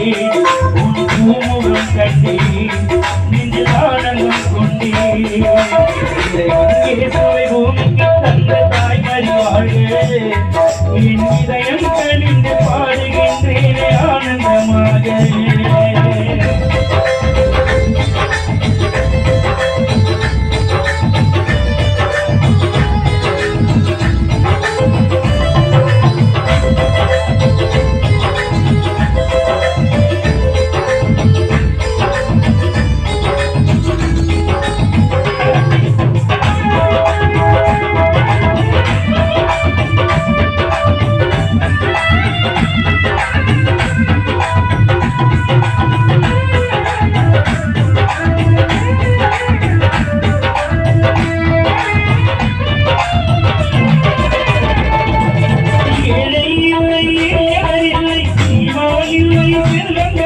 உன் பூமுகம் கண்டே நெஞ்சில் ஆனந்தம் கொண்டே சுவை பூமிக்கு தந்த தாய்மறி வாழ்க என் இதயம் கணிந்து பாடுகின்றேனே ஆனந்தமாக இல்லை இல்லை இல்லை இல்லை இல்லை